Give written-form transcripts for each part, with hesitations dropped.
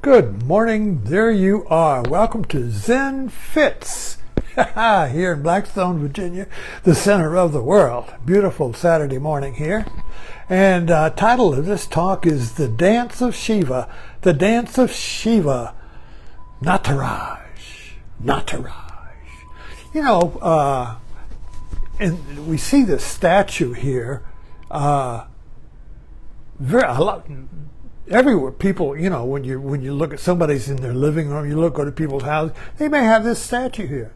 Good morning, there you are. Welcome to Zen Fits here in Blackstone, Virginia, the center of the world. Beautiful Saturday morning here. And title of this talk is The Dance of Shiva. The Dance of Shiva. Nataraj. You know, and we see this statue here everywhere. People, you know, when you look at somebody's in their living room, you look at people's house, they may have this statue here.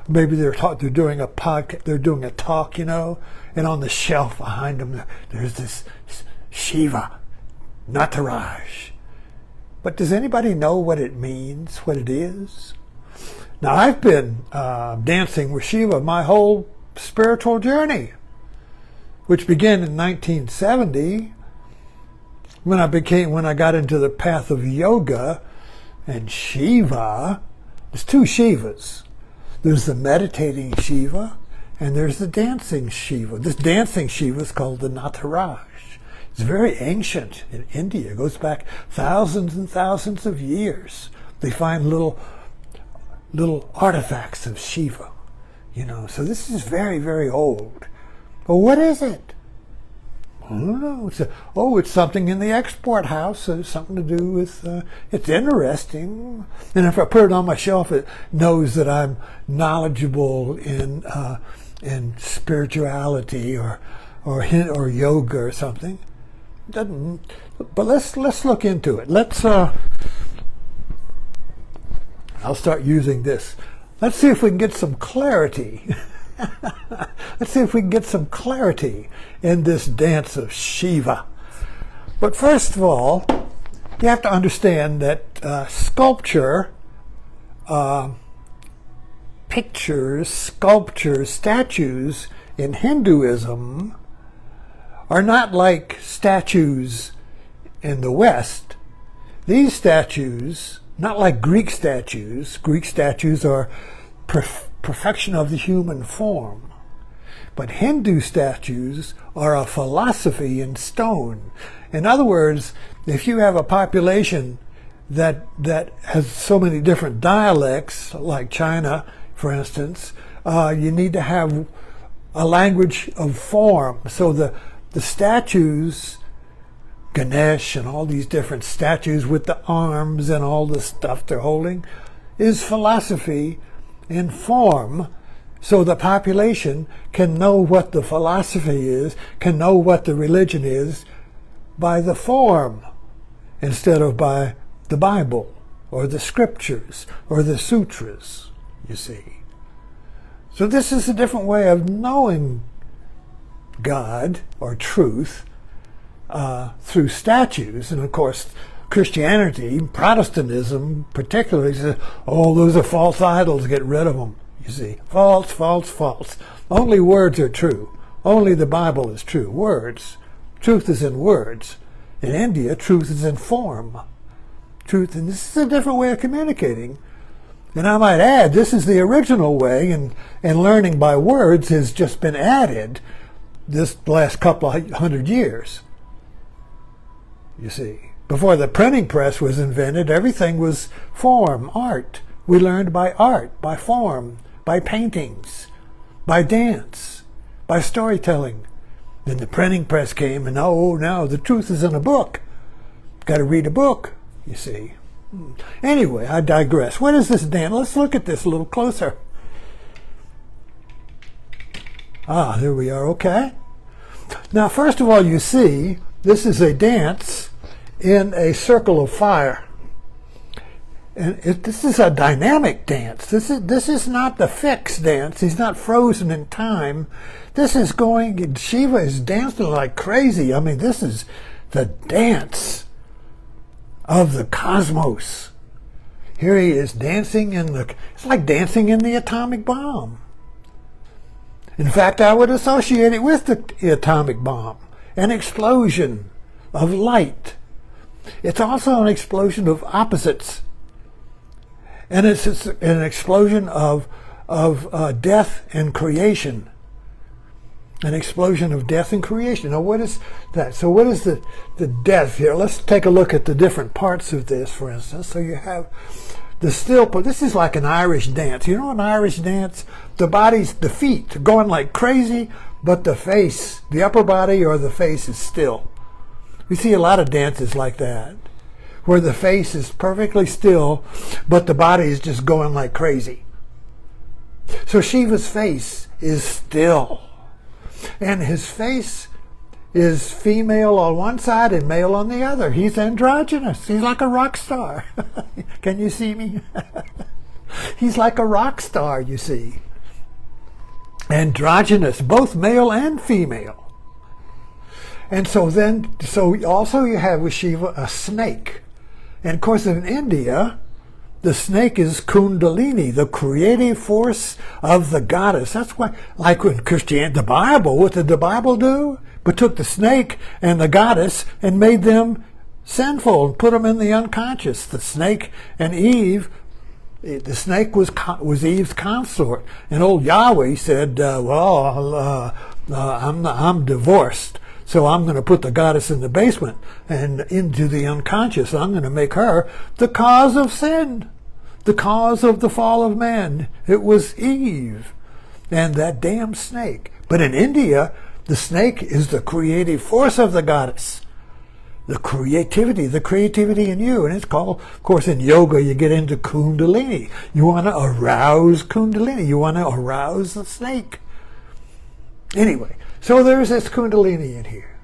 Maybe they're doing a podcast, they're doing a talk, you know, and on the shelf behind them there's this Shiva, Nataraj. But does anybody know what it means, what it is? Now, I've been dancing with Shiva my whole spiritual journey, which began in 1970. When I got into the path of yoga and Shiva. There's two Shivas. There's the meditating Shiva and there's the dancing Shiva. This dancing Shiva is called the Nataraj. It's very ancient in India. It goes back thousands and thousands of years. They find little artifacts of Shiva, you know. So this is very, very old. But what is it? I don't know. It's something in the export house. It's something to do with, it's interesting. And if I put it on my shelf, it knows that I'm knowledgeable in spirituality or yoga or something. Doesn't. But let's look into it. I'll start using this. Let's see if we can get some clarity. Let's see if we can get some clarity in this dance of Shiva. But first of all, you have to understand that sculpture, pictures, sculptures, statues in Hinduism are not like statues in the West. These statues, not like Greek statues. Greek statues are perfection of the human form. But Hindu statues are a philosophy in stone. In other words, if you have a population that has so many different dialects, like China, for instance, you need to have a language of form. So the statues, Ganesh and all these different statues with the arms and all the stuff they're holding, is philosophy in form, so the population can know what the philosophy is, can know what the religion is by the form, instead of by the Bible or the scriptures or the sutras, you see. So this is a different way of knowing God or truth through statues. And of course, Christianity, Protestantism particularly, says, oh, those are false idols, get rid of them. You see, false, false, false. Only words are true. Only the Bible is true. Words. Truth is in words. In India, truth is in form. Truth, and this is a different way of communicating. And I might add, this is the original way, and learning by words has just been added this last couple of hundred years. You see. Before the printing press was invented, everything was form, art. We learned by art, by form, by paintings, by dance, by storytelling. Then the printing press came, and now the truth is in a book. Got to read a book, you see. Anyway, I digress. What is this dance? Let's look at this a little closer. There we are, okay. Now, first of all, you see, this is a dance in a circle of fire. And this is a dynamic dance. This is not the fixed dance. He's not frozen in time. This is going, Shiva is dancing like crazy. I mean, this is the dance of the cosmos. Here he is dancing it's like dancing in the atomic bomb. In fact, I would associate it with the atomic bomb. An explosion of light. It's also an explosion of opposites. And it's an explosion of death and creation. An explosion of death and creation. Now, what is that? So what is the death here? Let's take a look at the different parts of this, for instance. So you have the still part. This is like an Irish dance. You know an Irish dance? The feet are going like crazy, but the face, the upper body or the face is still. We see a lot of dances like that, where the face is perfectly still, but the body is just going like crazy. So Shiva's face is still. And his face is female on one side and male on the other. He's androgynous. He's like a rock star. Can you see me? He's like a rock star, you see. Androgynous, both male and female. And so also you have with Shiva a snake. And of course in India, the snake is Kundalini, the creative force of the goddess. That's why, like in Christianity, the Bible, what did the Bible do? But took the snake and the goddess and made them sinful and put them in the unconscious. The snake and Eve, the snake was Eve's consort. And old Yahweh said, I'm divorced. So I'm going to put the goddess in the basement and into the unconscious. I'm going to make her the cause of sin, the cause of the fall of man. It was Eve and that damn snake. But in India, the snake is the creative force of the goddess. The creativity in you. And it's called, of course, in yoga, you get into Kundalini. You want to arouse Kundalini. You want to arouse the snake. Anyway. So there's this Kundalini in here.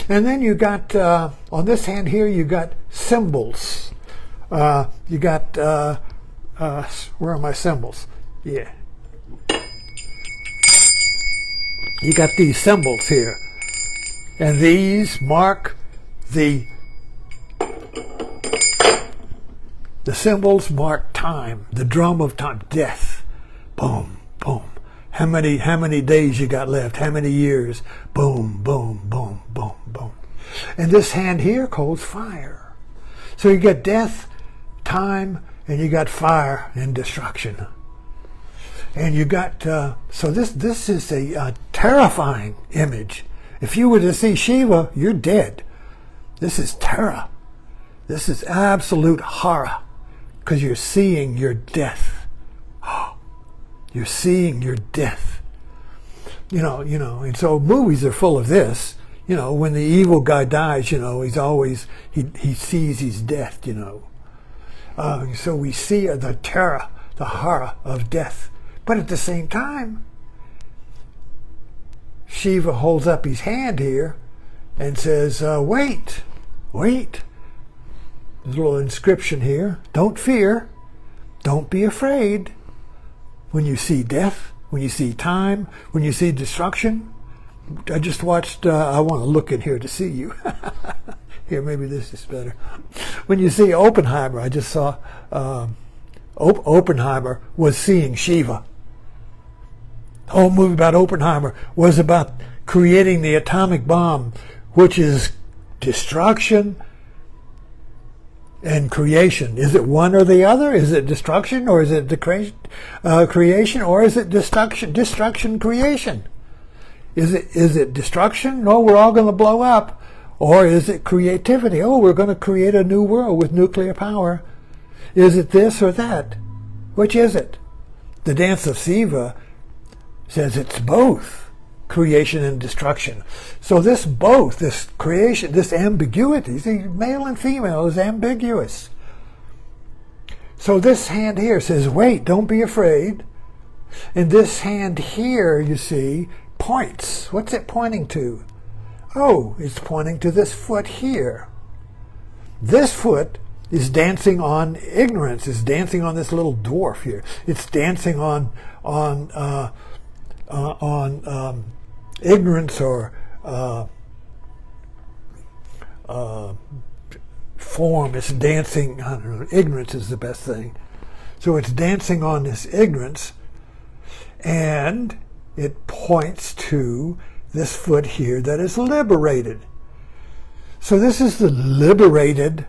And then you got, on this hand here, you got symbols. You got, where are my symbols? Yeah. You got these symbols here. And these mark the symbols mark time, the drum of time, death. Boom, boom. How many days you got left? How many years? Boom, boom, boom, boom, boom. And this hand here holds fire. So you got death, time, and you got fire and destruction. And you got, so this is a terrifying image. If you were to see Shiva, you're dead. This is terror. This is absolute horror, because you're seeing your death. You're seeing your death. You know, and so movies are full of this. You know, when the evil guy dies, he's always, he sees his death, So we see the terror, the horror of death. But at the same time, Shiva holds up his hand here and says, wait. There's a little inscription here. Don't fear. Don't be afraid. When you see death, when you see time, when you see destruction. I just watched, I want to look in here to see you. Here, maybe this is better. When you see Oppenheimer, I just saw Oppenheimer was seeing Shiva. The whole movie about Oppenheimer was about creating the atomic bomb, which is destruction and creation. Is it one or the other? Is it destruction, or is it creation, or is it destruction, creation? Is it destruction? No, we're all going to blow up. Or is it creativity? Oh, we're going to create a new world with nuclear power. Is it this or that? Which is it? The Dance of Shiva says it's both creation and destruction. So this creation, this ambiguity, see, male and female is ambiguous. So this hand here says, wait, don't be afraid. And this hand here, you see, points. What's it pointing to? Oh, it's pointing to this foot here. This foot is dancing on ignorance, is dancing on this little dwarf here. It's dancing on ignorance or form. It's dancing, I don't know, ignorance is the best thing. So it's dancing on this ignorance, and it points to this foot here that is liberated. So this is the liberated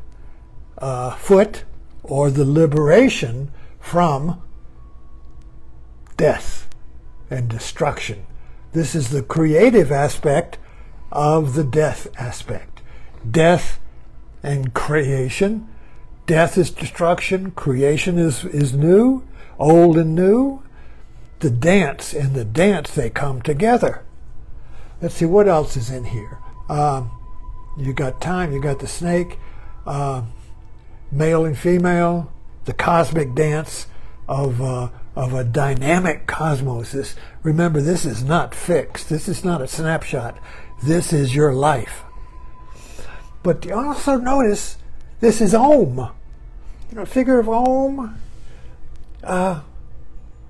foot, or the liberation from death and destruction, This is the creative aspect of the death aspect. Death and creation. Death is destruction. Creation is new, old and new. The dance, in the dance they come together. Let's see what else is in here. You got time, you got the snake, male and female, the cosmic dance of a dynamic cosmos. Remember, this is not fixed. This is not a snapshot. This is your life. But you also notice this is Om. You know, figure of Om.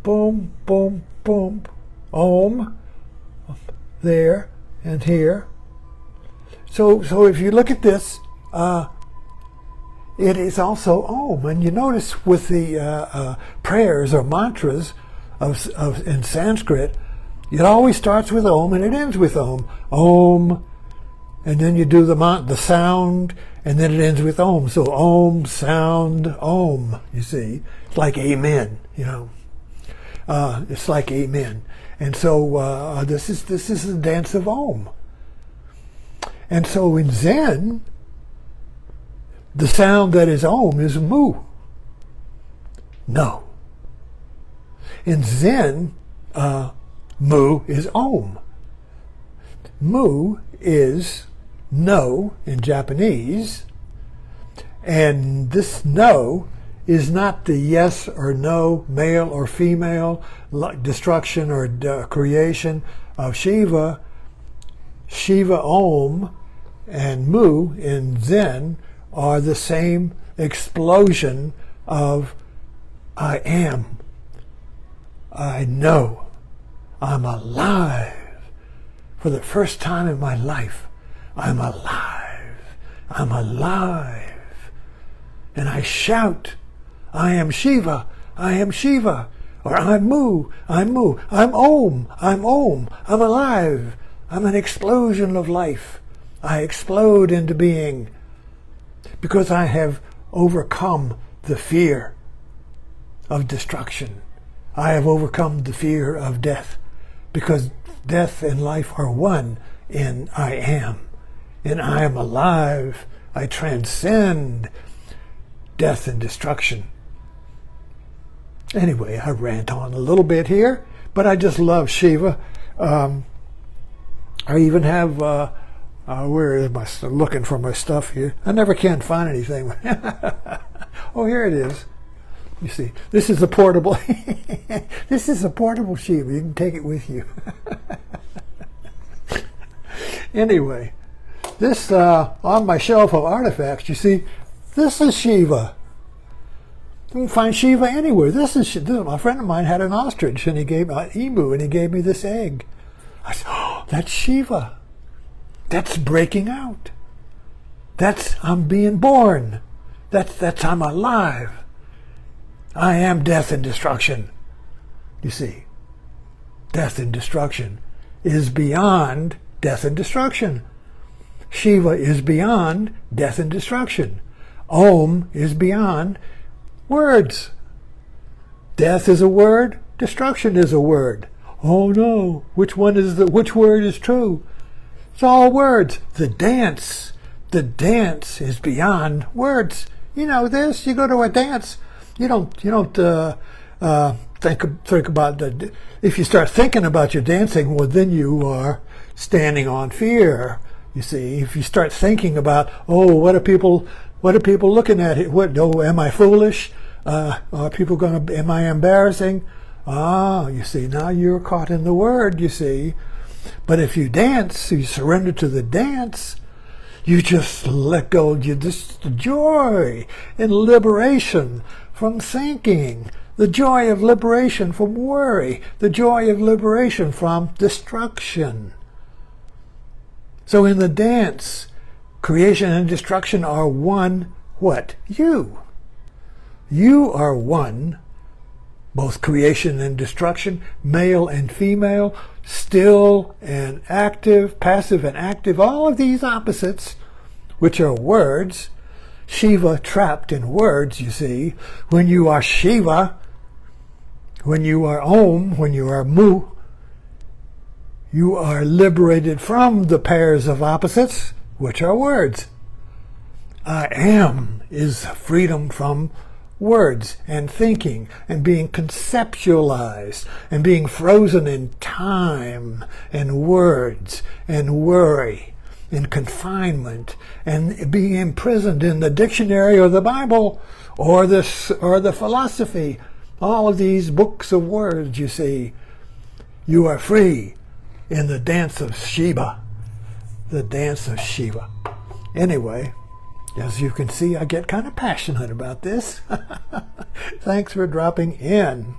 Boom, boom, boom. Om. There and here. So if you look at this, it is also Om. And you notice with the prayers or mantras in Sanskrit, it always starts with Om and it ends with Om. Om, and then you do the sound, and then it ends with Om. So Om, sound, Om, you see. It's like Amen, you know. It's like Amen. And so this is the dance of Om. And so in Zen, the sound that is Om is Mu. No. In Zen, Mu is Om. Mu is no in Japanese, and this no is not the yes or no, male or female, destruction or creation of Shiva. Shiva Om and Mu in Zen are the same explosion of I am. I know. I'm alive. For the first time in my life, I'm alive. I'm alive. And I shout, I am Shiva. I am Shiva. Or I'm Mu. I'm Mu. I'm Om. I'm Om. I'm alive. I'm an explosion of life. I explode into being because I have overcome the fear of destruction. I have overcome the fear of death because death and life are one in I am. And I am alive. I transcend death and destruction. Anyway, I rant on a little bit here, but I just love Shiva. I even have, where am I looking for my stuff here? I never can find anything. Oh, here it is. You see, this is a portable, this is a portable Shiva. You can take it with you. Anyway, this, on my shelf of artifacts, you see, this is Shiva. You can find Shiva anywhere. This is, a friend of mine had an ostrich, and he gave me an emu, and he gave me this egg. I said, oh, that's Shiva. That's breaking out. That's I'm being born. That's I'm alive. I am death and destruction. You see, death and destruction is beyond death and destruction. Shiva is beyond death and destruction. Om is beyond words. Death is a word. Destruction is a word. Oh no, which word is true? It's all words. The dance is beyond words. You know this. You go to a dance. You don't think about that. If you start thinking about your dancing, well, then you are standing on fear. You see, if you start thinking about, oh, what are people looking at? Am I foolish? Are people am I embarrassing? You see, now you're caught in the word, you see. But if you dance, you surrender to the dance, you just let go, the joy and liberation from thinking, the joy of liberation from worry, the joy of liberation from destruction. So in the dance, creation and destruction are one, what? You. You are one. Both creation and destruction, male and female, still and active, passive and active, all of these opposites, which are words. Shiva trapped in words, you see. When you are Shiva, when you are Om, when you are Mu, You are liberated from the pairs of opposites, which are words. I am is freedom from words and thinking and being conceptualized and being frozen in time and words and worry and confinement and being imprisoned in the dictionary or the Bible or the philosophy. All of these books of words, you see. You are free in the Dance of Shiva. The Dance of Shiva. Anyway, as you can see, I get kind of passionate about this. Thanks for dropping in.